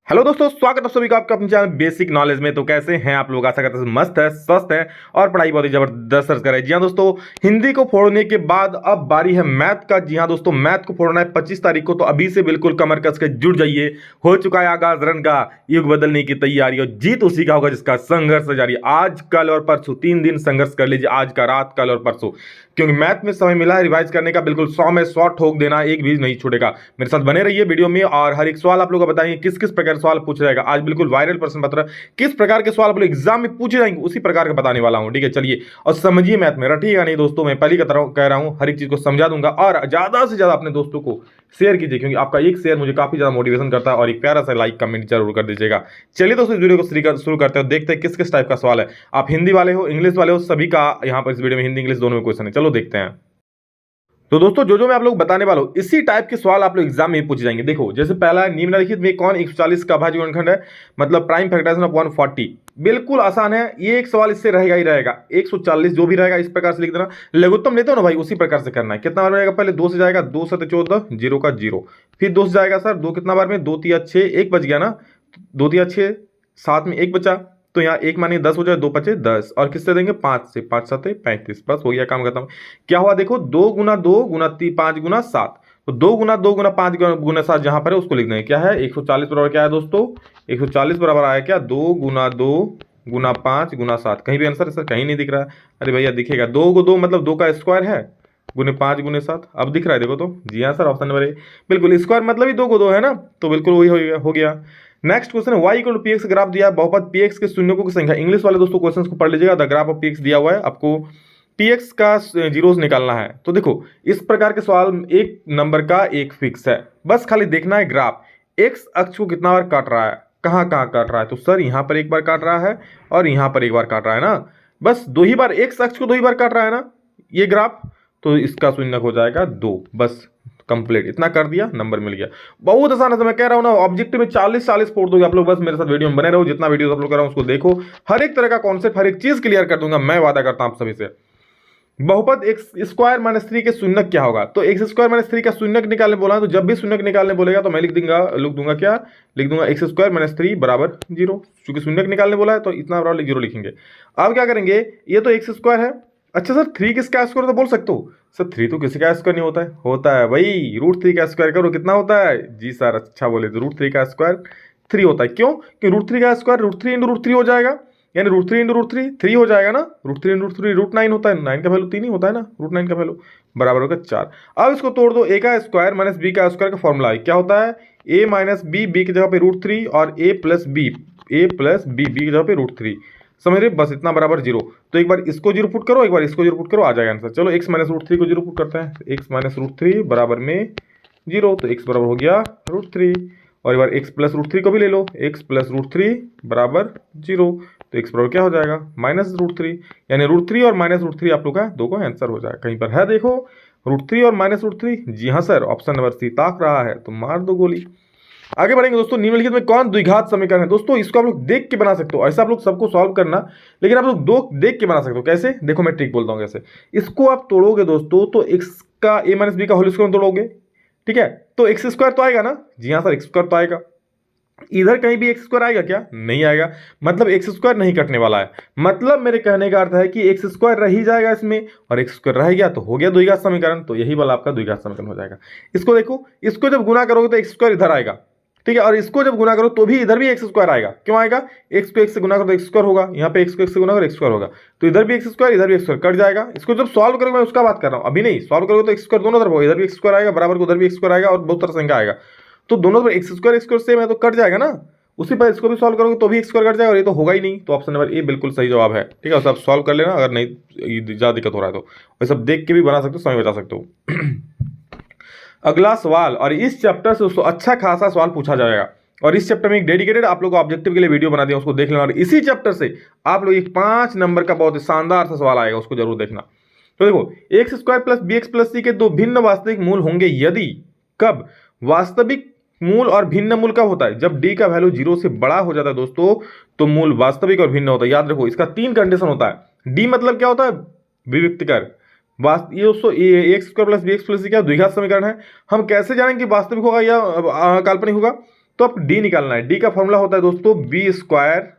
Hello दोस्तों, स्वागत है सभी का आपका अपने चैनल बेसिक नॉलेज में। तो कैसे हैं आप लोग? आशा करते हैं मस्त है, स्वस्थ है और पढ़ाई बहुत ही जबरदस्त कर रहे हैं। जी हाँ दोस्तों, हिंदी को फोड़ने के बाद अब बारी है मैथ का। जी हाँ दोस्तों, मैथ को फोड़ना है 25 तारीख को, तो अभी से बिल्कुल कमर कस के जुट जाइए। हो चुका है आगाज रन का, युग बदलने की तैयारी और जीत उसी का होगा जिसका संघर्ष जारी। आज कल और परसों 3 दिन संघर्ष कर लीजिए, आज का रात, कल और परसों, क्योंकि मैथ में समय मिला है रिवाइज करने का। बिल्कुल 100 में 100 ठोक देना, एक भी नहीं छूटेगा। मेरे साथ बने रहिए वीडियो में और हर एक सवाल आप लोग को बताएंगे किस किस प्रकार सवाल पूछा जाएगा। आज बिल्कुल वायरल प्रश्न पत्र, किस प्रकार के सवाल आप लोग एग्जाम में पूछे जाएंगे उसी प्रकार का बताने वाला हूं। ठीक है, चलिए और समझिए मैथ में, रटिएगा नहीं दोस्तों। मैं पहले कह रहा हूं, हर एक चीज को समझा दूंगा और ज्यादा से ज्यादा अपने दोस्तों को शेयर कीजिए, क्योंकि आपका एक शेयर मुझे काफी ज्यादा मोटिवेशन करता है। और एक प्यारा सा लाइक कमेंट जरूर कर दीजिएगा। चलिए दोस्तों, इस वीडियो को शुरू करते हैं, देखते हैं किस किस टाइप का सवाल है। आप हिंदी वाले हो, इंग्लिश वाले हो, सभी का यहाँ पर इस वीडियो में हिंदी इंग्लिश दोनों में क्वेश्चन है। चलो देखते हैं। तो दोस्तों, जो मैं आप लोग बताने वाला हूं इसी टाइप के सवाल आप लोग एग्जाम में पूछे जाएंगे। देखो, जैसे पहला है, निम्नलिखित में कौन 140 का अभाज्य गुणनखंड है, मतलब प्राइम फैक्टराइजेशन ऑफ 140। बिल्कुल आसान है, ये एक सवाल इससे रहेगा ही रहेगा। 140 जो भी रहेगा इस प्रकार से लिख देना। लघुत्तम लेते हो ना भाई, उसी प्रकार से करना है। कितना बार रहेगा? पहले 2 से जाएगा, 2 7 14, 0 का 0। फिर 2 से जाएगा सर, 2 कितना बार में? 2 3 6, 1 बच गया ना, 2 3 6, 7 में 1 बचा, तो यहाँ 1 मानिए 10 हो जाए, 2 5 10, और किससे देंगे? 5 से, 5 7 35। बस हो गया, काम खत्म। क्या हुआ देखो, 2 गुना 2 गुना 5 गुना 7, तो 2 गुना 2 गुना 5 गुना 7 जहां पर है उसको लिख देंगे। क्या है? 140 बराबर क्या है दोस्तों? 140 बराबर आया क्या? 2 गुना 2 गुना 5 गुना 7। कहीं भी आंसर सर कहीं नहीं दिख रहा है। अरे भैया दिखेगा, 2 को 2 मतलब 2 का स्क्वायर है, गुने 5 गुने 7। अब दिख रहा है देखो तो। जी हाँ सर, ऑप्शन नंबर ए। बिल्कुल, स्क्वायर मतलब ही 2 को 2 है ना, तो बिल्कुल वही हो गया। नेक्स्ट क्वेश्चन है, y equal P x graph दिया है, बहुपद पी एक्स के शून्यों की संख्या। इंग्लिश वाले दोस्तों क्वेश्चन को पढ़ लीजिएगा। The graph of P x दिया हुआ है, आपको पी एक्स का जीरोस निकालना है। तो देखो, इस प्रकार के सवाल एक नंबर का एक फिक्स है, बस खाली देखना है ग्राफ एक्स अक्ष को कितना बार काट रहा है, कहाँ कहाँ काट रहा है। तो सर यहाँ पर एक बार काट रहा है और यहाँ पर एक बार काट रहा है ना, बस 2 ही बार, एक्स अक्ष को 2 ही बार काट रहा है ना ये ग्राफ, तो इसका शून्यक हो जाएगा 2। बस कंप्लीट, इतना कर दिया, नंबर मिल गया। बहुत आसान है, तो मैं कह रहा हूं ना, ऑब्जेक्टिव में 40 फोड़ दोगे आप लोग। बस मेरे साथ वीडियो में बने रहो, जितना वीडियो आप लोग कर रहा हूं उसको देखो, हर एक तरह का कॉन्सेप्ट, हर एक चीज क्लियर कर दूंगा, मैं वादा करता हूं आप सभी से। बहुपद एक्स स्क्वायर माइनस 3 के शून्यक क्या होगा? तो एक्स स्क्वायर माइनस 3 का शून्यक निकालने बोला, तो जब भी शून्यक निकालने बोलेगा तो मैं लिख दूंगा क्या लिख दूंगा? एक्स स्क्वायर माइनस 3 बराबर 0। क्योंकि शून्यक निकालने बोला है तो इतना बराबर 0 लिखेंगे। अब क्या करेंगे, ये तो एक्स स्क्वायर है। अच्छा सर, 3 किसका स्क्वायर तो बोल सकते हो? सर 3 तो किसी का स्क्वायर नहीं होता है। होता है भाई, √3 का स्क्वायर करो, कितना होता है? जी सर, अच्छा बोले, तो √3 का स्क्वायर 3 होता है। क्यों? कि √3 का स्क्वायर √3 इंटू √3 हो जाएगा, यानी √3 इंटू √3 3 हो जाएगा ना। √3 इंटू √3 √9 होता है, 9 का वैल्यू 3 ही होता है ना, √9 का वैल्यू बराबर होगा 4। अब इसको तोड़ दो, a का स्क्वायर माइनस b का स्क्वायर का फॉर्मूला है, क्या होता है? a माइनस b, b की जगह पे √3 और a प्लस b b की जगह पे √3। समझ रहे? बस इतना बराबर 0। तो एक बार इसको 0 पुट करो, एक बार इसको 0 पुट करो, आ जाएगा आंसर। चलो x माइनस √3 को 0 पुट करते हैं, x माइनस √3 बराबर में 0, तो x बराबर हो गया √3। और एक बार x प्लस √3 को भी ले लो, x प्लस √3 बराबर 0, तो x बराबर क्या हो जाएगा? माइनस √3, यानी √3 और माइनस √3 आप लोग का दो का आंसर हो जाएगा। कहीं पर है देखो √3 और माइनस √3? जी हाँ सर, ऑप्शन नंबर सी ताक रहा है, तो मार दो गोली। आगे बढ़ेंगे दोस्तों। निम्नलिखित में कौन द्विघात समीकरण है? दोस्तों इसको आप लोग देख के बना सकते हो, ऐसा आप लोग सबको सॉल्व करना, लेकिन आप लोग दो देख के बना सकते हो। कैसे? देखो मैं ट्रिक बोलता हूँ कैसे। इसको आप तोड़ोगे दोस्तों, तो x का a माइनस बी का होल स्क्वायर तोड़ोगे, ठीक है, तो एक्स स्क्वायर तो आएगा ना। जी हाँ सर, एक्स स्क्वायर तो आएगा। इधर कहीं भी एक्स स्क्वायर आएगा क्या? नहीं आएगा, मतलब एक्स स्क्वायर नहीं कटने वाला है। मतलब मेरे कहने का अर्थ है कि एक्स स्क्वायर रह ही जाएगा इसमें, और एक्स स्क्वायर रह गया तो हो गया द्विघात समीकरण। तो यही वाला आपका द्विघात समीकरण हो जाएगा। इसको देखो, इसको जब गुना करोगे तो एक्स स्क्वायर इधर आएगा, ठीक है, और इसको जब गुना करो तो भी इधर भी एक्स स्क्वायर आएगा। क्यों आएगा? एक्स को एक्स से गुना करो तो एक्स स्क्वायर होगा, यहाँ पे एक्स को एक्स से गुना करो एक्स स्क्वायर होगा, तो इधर भी एक्स स्क्वायर, इधर भी एक्स स्क्वायर कट जाएगा। इसको जब सॉल्व करोगे, मैं उसका बात कर रहा हूँ, अभी नहीं। सॉल्व करोगे तो एक्स स्क्वायर दोनों तरफ होगा, इधर भी एक्स स्क्वायर आएगा बराबर को, उधर भी एक्स स्क्वायर आएगा और बहुत तरह संख्या आएगा, तो दोनों तरफ एक्स स्क्वायर सेम है तो कट जाएगा ना। उसी पर इसको भी सॉल्व करोगे तो भी एक्स स्क्वायर कट जाएगा, और ये तो होगा ही नहीं। तो ऑप्शन नंबर ए बिल्कुल सही जवाब है। ठीक है, सब सॉल्व कर लेना, अगर नहीं ज़्यादा दिक्कत हो रहा है तो। और सब देख के भी बना सकते हो, समय बचा सकते हो। अगला सवाल, और इस चैप्टर से उसको अच्छा खासा सवाल पूछा जाएगा, और इस चैप्टर में एक डेडिकेटेड आप लोग को ऑब्जेक्टिव के लिए वीडियो बना दिया, उसको देख लेना। और इसी चैप्टर से आप लोग एक 5 नंबर का बहुत ही शानदार सा सवाल आएगा, उसको जरूर देखना। तो देखो, X square plus B X plus C के दो भिन्न वास्तविक मूल होंगे यदि। कब? वास्तविक मूल और भिन्न मूल कब होता है? जब डी का वैल्यू 0 से बड़ा हो जाता है दोस्तों, तो मूल वास्तविक और भिन्न होता है। याद रखो, इसका 3 कंडीशन होता है। डी मतलब क्या होता है? विविक्तकर। ये दोस्तों X square plus B X plus C क्या द्विघात समीकरण है। हम कैसे जानेंगे कि वास्तविक होगा या काल्पनिक होगा? तो अब डी निकालना है। डी का फॉर्मूला होता है दोस्तों बी स्क्वायर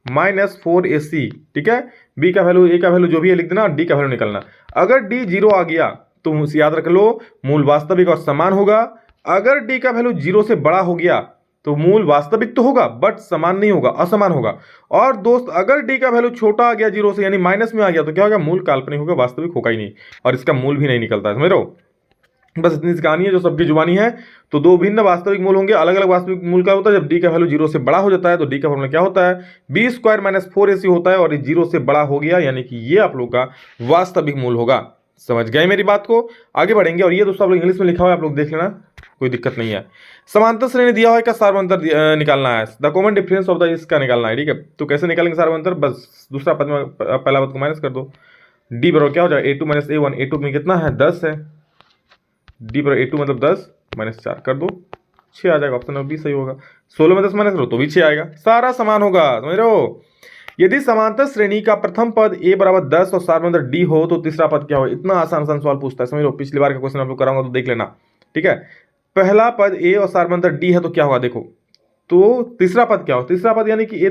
माइनस 4ac, ठीक है। बी का वैल्यू, ए का वैल्यू जो भी है लिख देना, डी का वैल्यू निकालना। अगर डी 0 आ गया तो याद रख लो मूल वास्तविक और समान होगा। अगर डी का वैल्यू 0 से बड़ा हो गया तो मूल वास्तविक तो होगा बट समान नहीं होगा, असमान होगा। और दोस्त अगर डी का वैल्यू छोटा आ गया 0 से, यानी माइनस में आ गया, तो क्या होगा, मूल काल्पनिक होगा, वास्तविक होगा ही नहीं, और इसका मूल भी नहीं निकलता है। समझ रहे हो, बस इतनी सी कहानी है जो सबकी जुबानी है। तो दो भिन्न वास्तविक मूल होंगे, अलग अलग वास्तविक मूल का होता है। जब डी का वैल्यू 0 से बड़ा हो जाता है तो डी का फॉर्मूला क्या होता है, बी स्क्वायर माइनस 4ac होता है, और ये 0 से बड़ा हो गया, यानी कि ये आप लोग का वास्तविक मूल होगा। समझ गए मेरी बात को, आगे बढ़ेंगे। और ये दोस्तों आप लोग इंग्लिश में लिखा हुआ है, आप लोग देख लेना, कोई दिक्कत नहीं है। समांतर श्रेणी दिया हुआ है, का सार्वंतर निकालना है, the common difference of the इसका निकालना है, ठीक है। तो कैसे निकालेंगे सार्वंतर, बस दूसरा पद में पहला पद को माइनस कर दो। डी बराबर क्या हो जाएगा, a2 माइनस a1, a2 में कितना है 10 है, डी बराबर a2 मतलब 10 माइनस 4 कर दो, 6 आ जाएगा, ऑप्शन नंबर बी सही होगा। 16 में 10 माइनस करो तो भी 6 आएगा, सारा समान होगा। समझ रहे हो, यदि समांतर श्रेणी का प्रथम पद a बराबर 10 और सार्वंतर d हो तो तीसरा पद क्या हो। इतना आसान सवाल पूछता है, समझ लो, पिछली बार का क्वेश्चन आप लोग कराऊंगा तो देख लेना, ठीक है। पहला पद a और सार्वंतर d है तो क्या होगा, देखो तो तीसरा पद क्या हो, तीसरा पद यानी कि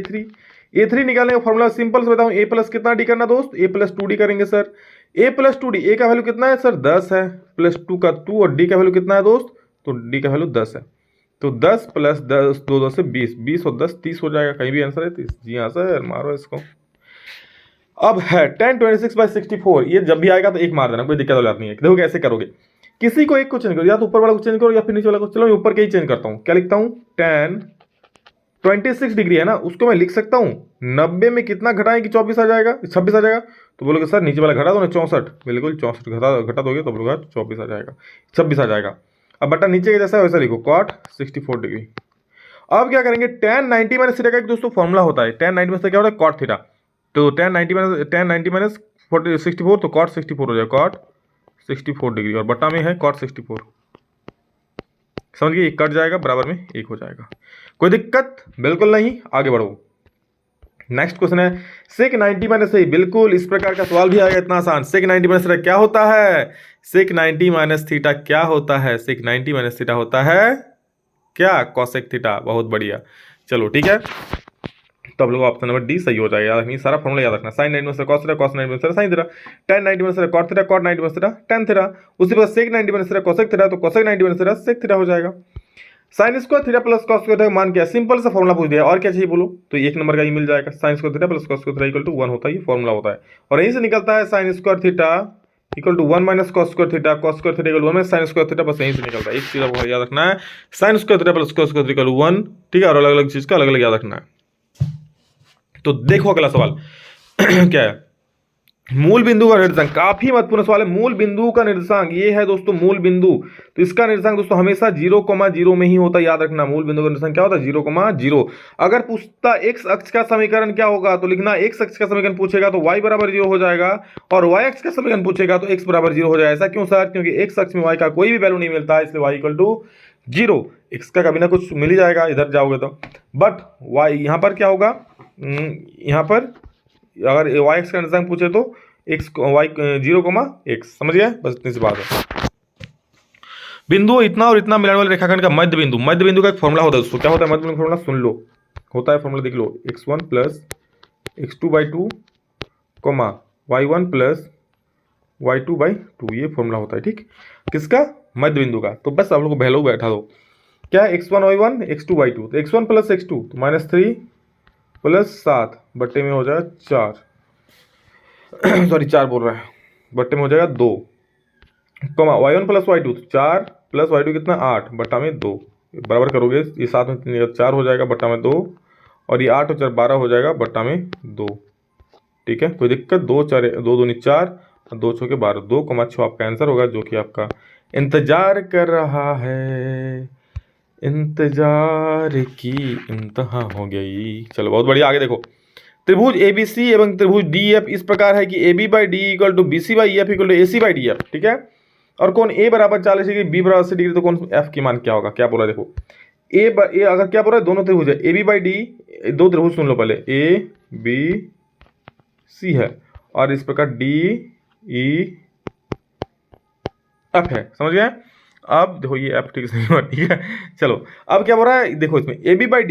a3 निकालने का फॉर्मूला सिंपल से बताऊं, a प्लस कितना d करना दोस्त, a प्लस 2d करेंगे sir. a plus 2d, a का वैल्यू कितना है सर 10 है, प्लस 2 का 2, और d का वैल्यू कितना है दोस्त, तो d का वैल्यू 10 है। तो 10 प्लस 10, 2 2 से 20, 20 और 10 30 हो जाएगा। कहीं भी आंसर है 30, जी हाँ सर, मारो इसको। अब है 1026/64, ये जब भी आएगा तो एक मार देना, कोई दिक्कत वाली बात नहीं है। देखो कैसे करोगे, किसी को एक को चेंज करो, या तो ऊपर वाला को चेंज करो या फिर नीचे वाला को। चलो मैं ऊपर के ही चेंज करता हूँ, क्या लिखता हूँ, 26 डिग्री है ना, उसको मैं लिख सकता हूँ 90 में कितना घटाएं कि 24 आ जाएगा, 26 आ जाएगा। तो बोलोगे सर नीचे वाला घटा दो ना, 64, बिल्कुल 64 घटा दोगे तो बोलोगे 24 आ जाएगा, 26 आ जाएगा। अब बटा नीचे के जैसा वैसा लिखो, cot 64 डिग्री। अब क्या करेंगे, tan 90 माइनस थीटा का एक दोस्तों फॉर्मूला होता है, tan 90 में क्या होता है, cot थीटा। तो tan 90 माइनस 64, तो cot 64 हो जाएगा, cot 64 डिग्री, और बटा में है cot 64। समझ गए, कट जाएगा, बराबर में 1 हो जाएगा। कोई दिक्कत बिल्कुल नहीं, आगे बढ़ो। नेक्स्ट क्वेश्चन है sec 90 माइनस थीटा, बिल्कुल इस प्रकार का सवाल भी आएगा, इतना आसान। sec 90 माइनस थीटा क्या होता है, sec 90 माइनस थीटा क्या होता है, sec 90 माइनस थीटा होता है क्या, cosec थीटा। बहुत बढ़िया, चलो ठीक है। तो आप लोग ऑप्शन नंबर डी सही हो जाएगा, याद रखना, सारा फॉर्मूला याद रखना। sin 90 minus cos theta, cos 90 minus sin theta, tan 90 minus cot theta, cot 90 minus tan theta. उसी प्रकार sec 90 माइनस cosec थीटा, तो cosec 90 माइनस sec थीटा हो जाएगा। Sine square theta plus cos square theta मान क्या, simple सा formula पूछ दिया, और क्या चाहिए बोलो, तो एक नंबर का ही मिल जाएगा। Sine square theta plus cos square theta equal to 1 होता है, ये फॉर्मूला होता है। और यहीं से निकलता है sine square theta equal to 1 minus cos square theta, cos square theta equal 1 minus sine square theta, बस यहीं से निकलता है। एक चीज आपको याद रखना है, sine square theta plus cos square theta equal 1, ठीक है, और अलग अलग चीज का अलग अलग याद रखना है। तो देखो अगला सवाल क्या है, मूल बिंदु का निर्देशांक, काफी महत्वपूर्ण सवाल है। मूल बिंदु का निर्देशांक ये है दोस्तों, मूल बिंदु, तो इसका निर्देशांक दोस्तों हमेशा 0,0 में ही होता है, याद रखना। मूल बिंदु का निर्देशांक क्या होता है, 0,0। अगर पूछता एक्स अक्ष का समीकरण क्या होगा, तो लिखना एक्स अक्ष का समीकरण पूछेगा तो y बराबर 0 हो जाएगा, और y अक्ष का समीकरण पूछेगा तो x बराबर 0 हो जाएगा। ऐसा क्यों सर, क्योंकि एक्स अक्ष में y का कोई भी वैल्यू नहीं मिलता है, इसलिए y इक्वल टू 0। x का कभी ना कुछ मिल ही जाएगा इधर जाओगे तो, बट y यहाँ पर क्या होगा, यहाँ पर अगर y अक्ष का निर्देशांक पूछे तो x y 0,x, समझ गए, बस इतनी सी बात है। बिंदु इतना और इतना मिलाने वाले रेखाखंड का मध्य बिंदु, मध्य बिंदु का एक फॉर्मूला होता है दोस्तों, क्या होता है मध्य बिंदु फॉर्मूला, सुन लो, होता है फॉर्मूला, देख लो, x1 plus x2/2 y1 plus y2/2, ये फॉर्मूला होता है, ठीक, किसका, मध्य बिंदु का। तो बस आप लोग को वैल्यू बैठा दो, क्या है x1 y1 x2/2, तो x1 प्लस x2 तो -3 प्लस 7 बट्टे में हो जाएगा 4 सॉरी 4 बोल रहा है, बट्टे में हो जाएगा 2, y1 प्लस y2 तो 4 प्लस y2 कितना 8 बट्टा में 2, बराबर करोगे, ये 7 में 3 4 हो जाएगा बट्टा में 2, और ये 8 और 4 12 हो जाएगा बट्टा में 2, ठीक है, कोई दिक्कत, 2 4 2 दूनी 4 और 2 6 के 12, 2,6 आपका आंसर होगा, जो कि आपका इंतजार कर रहा है, इंतजार की इंतहा हो गई। चलो बहुत बढ़िया, आगे देखो। त्रिभुज ABC एवं त्रिभुज DF इस प्रकार है कि AB/D equal to BC/EF equal to AC/DF, ठीक है। और कौन A बराबर 40 डिग्री, B बराबर 80 डिग्री, तो कौन F की मान क्या होगा, क्या बोला देखो, A अगर क्या बोला, दोनों त्रिभुज है AB/D, दो त्रिभुज सुन लो पहले, ABC है, और इस प्रकार DEF है, समझ गए। अब देखो ये एफ ठीक से नहीं हुआ, ठीक है। चलो अब क्या बोल रहा है, देखो इसमें A B by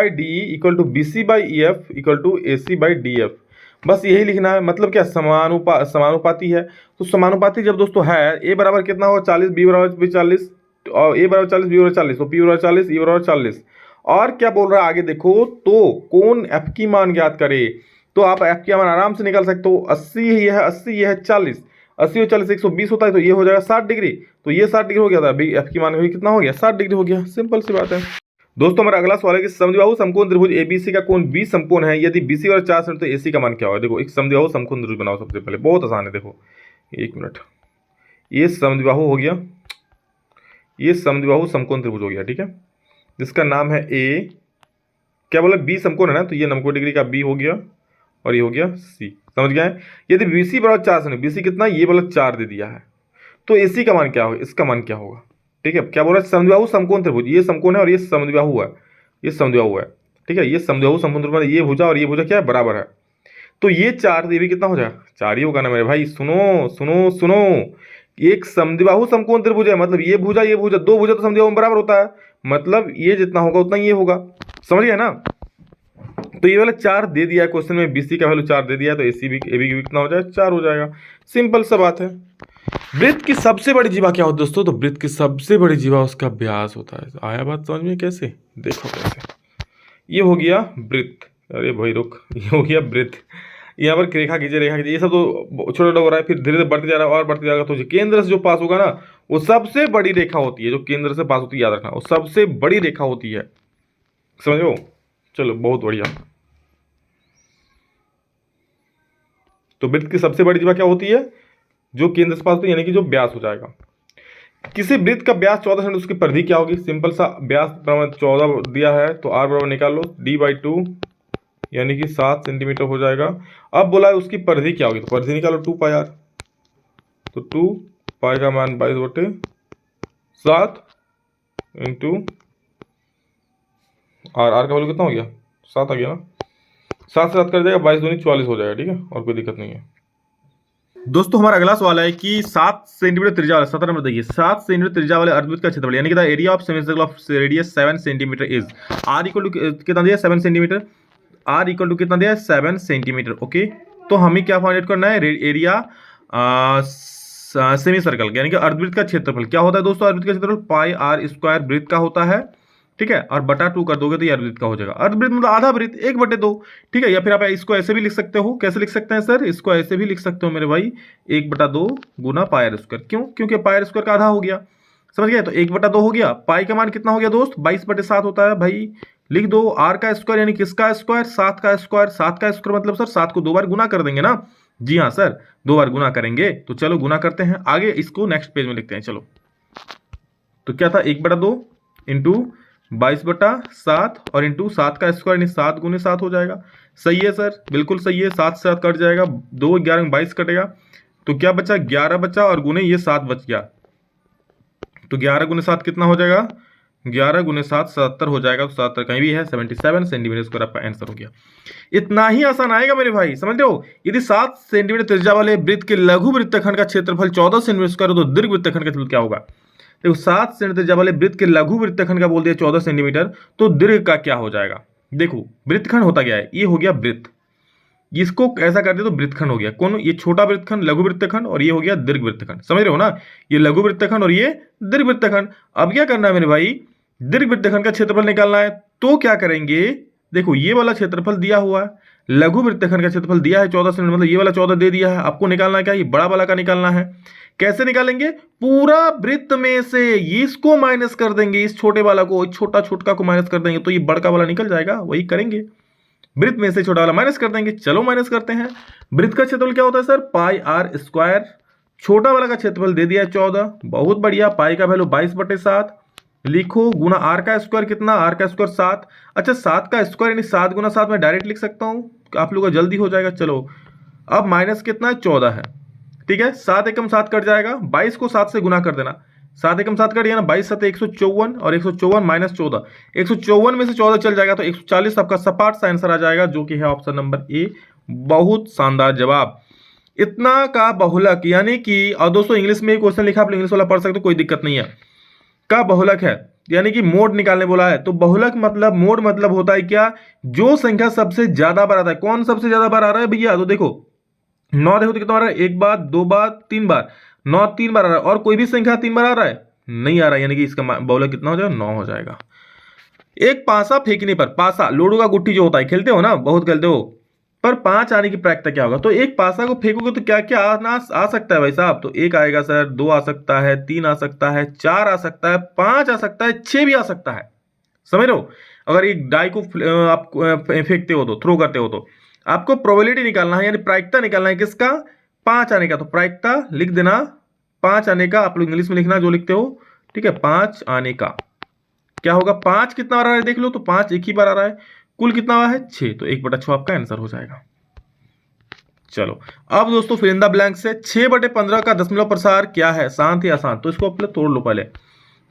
D equal to B C by E F equal to A C by D F, बस यही लिखना है। मतलब क्या, समानुपाती है। तो समानुपाती जब दोस्तों है, ए बराबर कितना होगा 40, बी बराबर भी 40, और ए बराबर 40, बी बराबर 40, तो पी बराबर 40, ई बराबर 40। और क्या बोल रहा है आगे देखो, तो कौन एफ की मान ज्ञात करे। तो आप एफ की मान आराम से निकाल सकते हो। 80 ये है, 80 ये है 40, 80 और 40 120 होता है, तो ये हो जाएगा 60 डिग्री। तो ये 60 डिग्री हो गया था, अभी एफ की मान हुई कितना हो गया, 60 डिग्री हो गया। सिंपल सी बात है दोस्तों। हमारा अगला सवाल है कि समद्विबाहु समकोण त्रिभुज एबीसी का कोण बी समकोण है, यदि बीसी और 4 सेंटीमीटर तो एसी का मान क्या होगा। देखो एक समद्विबाहु समकोण त्रिभुज बनाओ सबसे पहले, बहुत आसान है। देखो 1 मिनट, ये समद्विबाहु हो गया, ये समद्विबाहु समकोण त्रिभुज हो गया, ठीक है, जिसका नाम है ए, क्या बोला, बी समकोण है ना, तो ये 90 डिग्री का बी हो गया और ये हो गया सी। समझ गए। यदि बीसी बराबर 4 सेंटीमीटर, बीसी कितना, ये वाला 4 दे दिया है, तो एसी का मान क्या होगा, इसका मान क्या होगा। ठीक है, क्या बोल रहा है, समद्विबाहु समकोण त्रिभुज, ये समकोण है और ये समद्विबाहु है, ये समद्विबाहु है, ठीक है। ये समद्विबाहु समकोण त्रिभुज, ये भुजा और ये भुजा क्या है, बराबर है। तो ये 4 ये भी कितना हो जाएगा, 4 ही होगा ना मेरे भाई। सुनो सुनो सुनो, एक समद्विबाहु समकोण त्रिभुज है, मतलब ये भुजा दो भुजा तो समद्विबाहु में बराबर होता है, मतलब ये जितना होगा उतना ये होगा। समझ गया ना। तो ये वाला 4 दे दिया है क्वेश्चन में, बीसी का वैल्यू 4 दे दिया है, तो एसी भी ए बी कितना हो जाएगा, 4 हो जाएगा। सिंपल सा बात है। वृत्त की सबसे बड़ी जीवा क्या होती है दोस्तों, तो वृत्त की सबसे बड़ी जीवा उसका व्यास होता है। आया बात समझ में, कैसे देखो कैसे, ये हो गया वृत्त, अरे भाई रुक, ये हो गया वृत्त। यहाँ पर रेखा खींचे, रेखा खींचे, ये सब तो छोटा छोटा हो रहा है, फिर धीरे धीरे बढ़ते जा रहा है और बढ़ते जाएगा। तो केंद्र से जो पास होगा ना, वो सबसे बड़ी रेखा होती है, जो केंद्र से पास होती है, याद रखना, वो सबसे बड़ी रेखा होती है। समझो, चलो बहुत बढ़िया। तो वृत्त की सबसे बड़ी जीवा क्या होती है, जो केंद्र से पास होती है, यानी कि जो व्यास हो जाएगा। किसी वृत्त का व्यास 14 सेंटीमीटर, उसकी परिधि क्या होगी। सिंपल सा, व्यास बराबर 14 दिया है, तो आर बराबर निकाल लो d/2, यानी कि 7 सेंटीमीटर हो जाएगा। अब बोला है उसकी परिधि क्या होगी, तो परिधि निकालो 2πr, तो 2π का मान 22/7 इंटू आर का वैल्यू कितना हो गया, 7 आ गया ना, 7 से 7 कर देगा, 22 दूनी 44 हो जाएगा, ठीक है, और कोई दिक्कत नहीं है। दोस्तों हमारा अगला सवाल है कि 7 सेंटीमीटर त्रिज्या वाला, 17 नंबर देखिए, 7 सेंटीमीटर त्रिज्या वाले अर्धवृत्त का क्षेत्रफल, यानी कि the area of semicircle of radius 7 centimetre is, R equal to कितना दिया, 7 सेंटीमीटर, आर इक्वल टू कितना दिया है, 7 सेंटीमीटर। ओके, तो हमें क्या फाइंड आउट करना है, एरिया सेमी सर्कल, यानी कि अर्धवृत्त का क्षेत्रफल क्या होता है दोस्तों, अर्धवृत्त का क्षेत्रफल पाई आर स्क्वायर वृत्त का होता है, ठीक है, और बटा 2 कर दोगे तो ये अर्धवृत्त का हो जाएगा। अर्धवृत्त मतलब आधा वृत्त 1/2, ठीक है। या फिर आप इसको ऐसे भी लिख सकते हो, कैसे लिख सकते हैं सर, इसको ऐसे भी लिख सकते हो मेरे भाई, 1/2 गुना पाई आर स्क्वायर। क्यों, क्योंकि पाई आर स्क्वायर का आधा हो गया, समझ गए। तो 1/2 हो गया, पाई का मान कितना हो गया दोस्त, 22/7 होता है भाई। लिख दो आर का स्क्वायर, यानी किसका स्क्वायर, 7 का स्क्वायर। 7 का स्क्वायर मतलब सर 7 को 2 बार गुना कर देंगे ना, जी हाँ सर, 2 बार गुना करेंगे। तो चलो गुना करते हैं, आगे इसको नेक्स्ट पेज में लिखते हैं। चलो, तो क्या था, 1/2 इंटू 22/7 और इंटू 7 का स्क्वायर, यानी 7 गुने 7 हो जाएगा। सही है सर, बिल्कुल सही है। 7 से 7 कट जाएगा, 2 11 22 कटेगा, तो क्या बचा, 11 बचा, और गुने ये 7 बच गया, तो 11 गुने 7 कितना हो जाएगा, 11 गुने 7 77 हो जाएगा। तो 77 कहीं भी है, 77 सेंटीमीटर स्क्वायर आपका आंसर हो गया। इतना ही आसान आएगा मेरे भाई, समझ रहे हो। यदि 7 सेंटीमीटर त्रिज्या वाले वृत्त के लघु वृत्तखंड का क्षेत्रफल 14 सेंटीमीटर स्क्वायर हो, तो दीर्घ वृत्तखंड का क्षेत्रफल क्या होगा। देखो 7 सेंटीमीटर त्रिज्या वाले वृत्त के लघु वृत्तखंड का बोल दिया 14 सेंटीमीटर, तो दीर्घ का क्या हो जाएगा। देखो वृत्तखंड होता क्या है, ये हो गया वृत्त, इसको ऐसा कर दे तो वृत्तखंड हो गया। कौन, ये छोटा वृत्तखंड लघु वृत्तखंड, और ये हो गया दीर्घ वृत्तखंड। समझ रहे हो ना, ये लघु वृत्तखंड और ये दीर्घ वृत्तखंड। अब क्या करना है मेरे भाई, दीर्घ वृत्तखंड का क्षेत्रफल निकालना है। तो क्या करेंगे, देखो ये वाला क्षेत्रफल दिया हुआ है, लघु वृत्तखंड का क्षेत्रफल दिया है 14 सेंटीमीटर, मतलब ये वाला 14 दे दिया है। आपको निकालना है क्या, ये बड़ा वाला का निकालना है। कैसे निकालेंगे, पूरा वृत्त में से इसको माइनस कर देंगे, इस छोटे वाला को, छोटा छोटा को माइनस कर देंगे, तो ये बड़का वाला निकल जाएगा। वही करेंगे, वृत्त में से छोटा वाला माइनस कर देंगे। चलो माइनस करते हैं। वृत्त का क्षेत्रफल क्या होता है सर, पाई आर स्क्वायर। छोटा वाला का क्षेत्रफल दे दिया है 14, बहुत बढ़िया। पाई का वैल्यू 22/7 लिखो, गुना आर का स्क्वायर कितना, आर का स्क्वायर 7। अच्छा 7 का स्क्वायर यानी 7 गुना 7 मैं डायरेक्ट लिख सकता हूं, आप लोगों का जल्दी हो जाएगा। चलो अब माइनस कितना है, 14 है, ठीक है। 7 एकम 7 कट जाएगा, 22 को 7 से गुना कर देना, 7 एकम 7 कट गया ना, 22 7 154, और 154 माइनस 14, 154 में से 14 चल जाएगा, तो 140 आपका सपाट सा आंसर आ जाएगा, जो कि है ऑप्शन नंबर ए। बहुत शानदार जवाब। इतना का बहुलक यानी कि, और दोस्तों इंग्लिश में क्वेश्चन लिखा, आप इंग्लिश वाला पढ़ सकते हो, कोई दिक्कत नहीं है। का बहुलक है यानी कि मोड निकालने बोला है, तो बहुलक मतलब मोड मतलब होता है क्या, जो संख्या सबसे ज्यादा बार आता है। कौन सबसे ज्यादा बार आ रहा है भैया, तो देखो 9 देखो तो कितना आ रहा है, एक बार, दो बार, तीन बार, 9 3 बार आ रहा है। और कोई भी संख्या 3 बार आ रहा है, नहीं आ रहा है, यानी कि इसका बहुलक कितना हो जाएगा, 9 हो जाएगा। एक पासा फेंकने पर, पासा लूडो का गुट्टी जो होता है, खेलते हो ना, बहुत खेलते हो, पर 5 आने की प्रायिकता क्या होगा, तो एक पासा को फेंकोगे तो क्या क्या आ सकता है भाई साहब, तो 1 आएगा सर, 2 आ सकता है, 3 आ सकता है, 4 आ सकता है, 5 आ सकता है, 6 भी आ सकता है। समझ रहे हो, अगर एक डाई को आप फेंकते हो तो, थ्रो करते हो तो आपको प्रोबेबिलिटी निकालना है, यानी प्रायिकता निकालना है किसका, 5 आने का। तो प्रायिकता लिख देना 5 आने का, आप लोग इंग्लिश में लिखना जो लिखते हो, ठीक है, 5 आने का क्या होगा, 5 कितना आ रहा है देख लो, तो 5 एक ही बार आ रहा है, कुल कितना हुआ है 6, तो 1/6 आपका आंसर हो जाएगा। चलो अब दोस्तों फिर इन द ब्लैंक से 6/15 का दशमलव प्रसार क्या है, शांत या अशांत, तो इसको आप तोड़ लो पहले।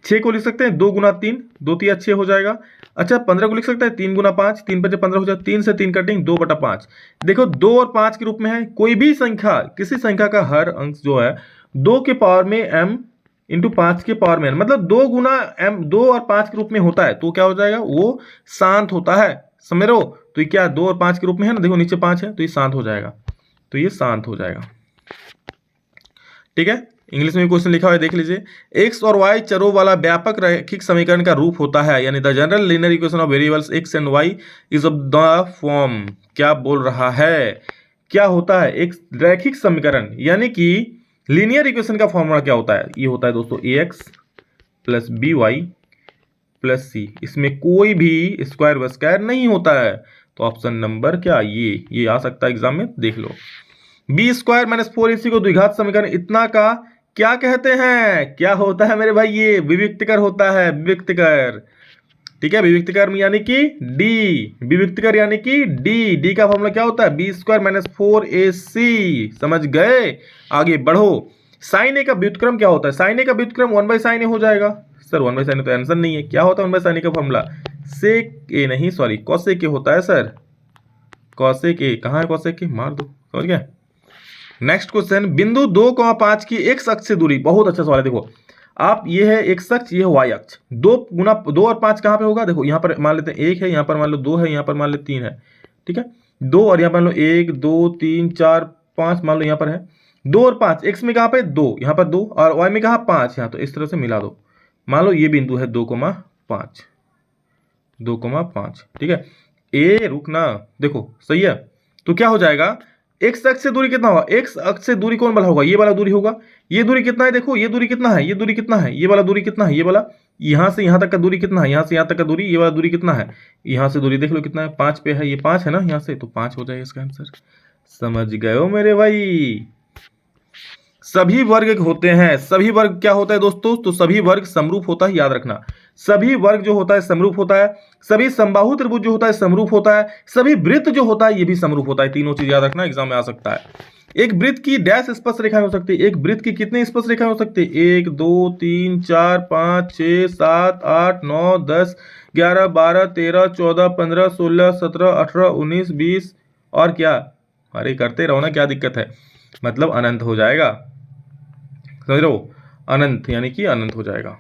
6 को लिख सकते हैं 2 गुना 3, 2 3 6 हो जाएगा। अच्छा 15 को लिख सकते हैं 3 गुना 5, 3 5 15 हो जाएगा, 3 से 3 कटिंग 2/5। देखो 2 और 5 के रूप में है, कोई भी संख्या, किसी संख्या का हर अंक जो है 2 के पावर में m इंटू 5 के पावर में n, मतलब 2 गुना m, 2 और 5 के रूप में होता है, तो क्या हो जाएगा, वो शांत होता है। समझ रहे हो, तो ये क्या 2 और 5 के रूप में है ना, देखो नीचे 5 है, तो ये शांत हो जाएगा, तो ये शांत हो जाएगा। ठीक है, इंग्लिश में क्वेश्चन लिखा हुआ है देख लीजिए। एक्स और वाई चरों वाला व्यापक रैखिक समीकरण का रूप होता है, यानी the general linear equation of variables X and Y is of the form, क्या बोल रहा है, क्या होता है एक रैखिक समीकरण, यानी कि लीनियर इक्वेशन का फॉर्मूला क्या होता है, ये होता है दोस्तों A X plus B Y plus C, इसमें कोई भी स्क्वायर व स्क्वायर नहीं होता है, तो ऑप्शन नंबर क्या, ये आ सकता है एग्जाम में, देख लो। बी स्क्वायर माइनस 4ac को द्विघात समीकरण इतना का क्या कहते हैं, क्या होता है मेरे भाई, ये विविक्तकर होता है, विविक्तकर। ठीक है, विविक्तकर यानी कि डी, विविक्तकर यानी कि डी का फॉर्मूला क्या होता है, बी स्क्वायर माइनस 4ac। समझ गए, आगे बढ़ो। साइन ए का व्युत्क्रम क्या होता है, साइन ए का व्युत्क्रम 1/sin ए हो जाएगा। सर 1/sin ए तो आंसर नहीं है, क्या होता है 1/sin ए का फॉर्मूला, सेक ए नहीं सॉरी कॉसेक ए होता है सर, कॉसेक ए, कहाँ है कॉसेक ए, मार दो, समझ गए। नेक्स्ट क्वेश्चन, बिंदु 2,5 की एक्स अक्ष से दूरी, बहुत अच्छा सवाल है, देखो आप, ये है एक्स अक्ष, ये है वाई अक्ष, 2 और 5 कहाँ पे होगा, देखो यहाँ पर मान लेते हैं 1 है, यहाँ पर मान लो 2 है, यहाँ पर मान लो 3 है, ठीक है, 2 और यहाँ पर मान लो 1 2 3 4 5 मान लो यहाँ पर है 2 और 5, एक्स में कहाँ पे 2, यहाँ पर 2, और वाई में कहाँ 5, यहाँ, तो इस तरह से मिला दो। मान लो ये बिंदु है 2,5, 2,5, ठीक है, ए रुकना, देखो सही है, तो क्या हो जाएगा, एक्स अक्ष से दूरी कितना होगा, एक्स अक्ष से दूरी कौन वाला होगा, ये वाला दूरी होगा। ये दूरी कितना है, देखो ये दूरी कितना है, ये दूरी कितना है, ये वाला दूरी कितना है, ये वाला, यहां से यहां तक का दूरी कितना है, यहां से यहां तक का दूरी, ये वाला दूरी कितना है, यहां से दूरी देख लो कितना है, 5 पे है, ये 5 है ना यहां से, तो 5 हो जाएगा इसका आंसर। समझ गए हो मेरे भाई, सभी वर्ग होते हैं, सभी वर्ग क्या होता है दोस्तों, तो सभी वर्ग समरूप होता है, याद रखना, सभी वर्ग जो होता है समरूप होता है, सभी समबाहु त्रिभुज जो होता है समरूप होता है, सभी वृत्त जो होता है ये भी समरूप होता है, तीनों चीज याद रखना, एग्जाम में आ सकता है। एक वृत्त की डैश स्पर्श रेखाएं हो सकती है, एक वृत्त की कितनी स्पर्श रेखाएं हो सकती है, 1 2 3 4 5 6 7 8 9 10 11 12 13 14 15 16 17 18 19 20 और क्या, अरे करते रहो ना, क्या दिक्कत है, मतलब अनंत हो जाएगा, समझ रहे हो, अनंत यानी कि अनंत हो जाएगा।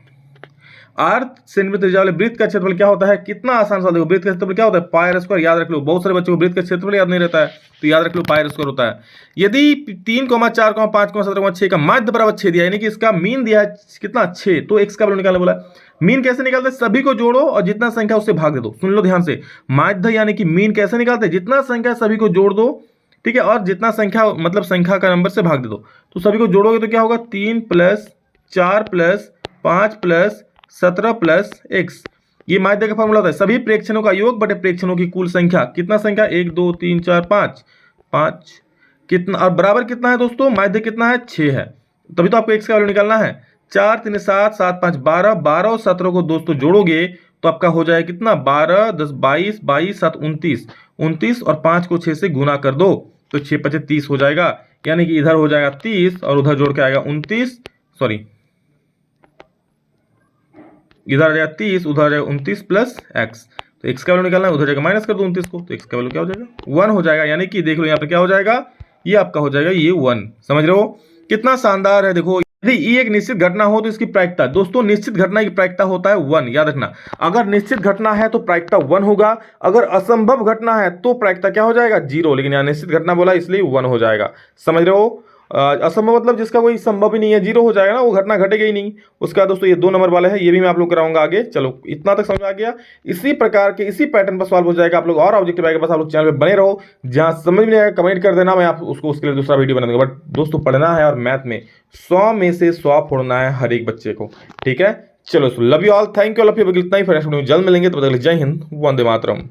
आर्थ सेंटीमीटर त्रिज्या वाले वृत्त का क्षेत्रफल क्या होता है, कितना आसान सवाल, देखो वृत्त का क्षेत्रफल क्या होता है, पाई स्क्वायर, याद रख लो, बहुत सारे बच्चों को वृत्त का क्षेत्रफल याद नहीं रहता है, तो याद रख लो पाई स्क्वायर होता है। यदि 3, 4, 5, 17, 6 का माध्य बराबर 6 दिया, यानी कि इसका मीन दिया है कितना 6, तो एक्स का वैल्यू निकालना बोला। मीन कैसे निकालते हैं, सभी को जोड़ो और जितना संख्या उससे भाग दे दो, सुन लो ध्यान से, माध्य यानी कि मीन कैसे निकालते हैं, जितना संख्या सभी को जोड़ दो, ठीक है, और जितना संख्या मतलब संख्या का नंबर से भाग दे दो, तो सभी को जोड़ोगे तो क्या होगा, 3 + 4 + 5 + 17 + x, ये माध्य का फॉर्मूला होता है, सभी प्रेक्षणों का योग बटे प्रेक्षणों की कुल संख्या, कितना संख्या 1 2 3 4 5 कितना, और बराबर कितना है दोस्तों, माध्य कितना है 6 है, तभी तो आपको x का वैल्यू निकालना है। 4 3 7 7 5 12, 12 और 17 को दोस्तों जोड़ोगे तो आपका हो जाएगा कितना, 12 10 22 22 7 29, 29 और 5 को 6 से गुना कर दो, तो 6 × 5 = 30 हो जाएगा, यानी कि इधर हो जाएगा 30 और उधर जोड़ के आएगा 29, सॉरी इधर आ जाएगा 30, उधर आ जाएगा 29 + x, तो x का वैल्यू निकालना है, उधर जाएगा माइनस कर दो 29 को, तो x का वैल्यू क्या हो जाएगा 1 हो जाएगा, यानी कि देख लो यहाँ पे क्या हो जाएगा, ये आपका हो जाएगा ये 1। समझ रहे हो कितना शानदार है। देखो यदि ये एक निश्चित घटना हो तो इसकी प्रायिकता, दोस्तों निश्चित घटना की प्रायिकता होता है 1, याद रखना। अगर निश्चित घटना है तो प्रायिकता 1 होगा, अगर असंभव घटना है तो प्रायिकता क्या हो जाएगा 0, लेकिन यहाँ निश्चित घटना बोला इसलिए 1 हो जाएगा। समझ रहे हो असंभव मतलब जिसका कोई संभव ही नहीं है 0 हो जाएगा ना, वो घटना घटेगी ही नहीं। उसका दोस्तों ये 2 नंबर वाला है, ये भी मैं आप लोग कराऊंगा आगे। चलो इतना तक समझ आ गया। इसी प्रकार के इसी पैटर्न पर सवाल हो जाएगा आप लोग और ऑब्जेक्टिव आएगा, बस आप लोग चैनल पे बने रहो। जहां समझ में नहीं आएगा कमेंट कर देना, मैं आप उसको उसके लिए दूसरा वीडियो बना दूंगा। बट दोस्तों पढ़ना है और मैथ में 100 में से 100 फोड़ना है हर एक बच्चे को, ठीक है। चलो love you all, thank you all of you. इतना ही, जल्द मिलेंगे, तो जय हिंद, वंदे मातरम।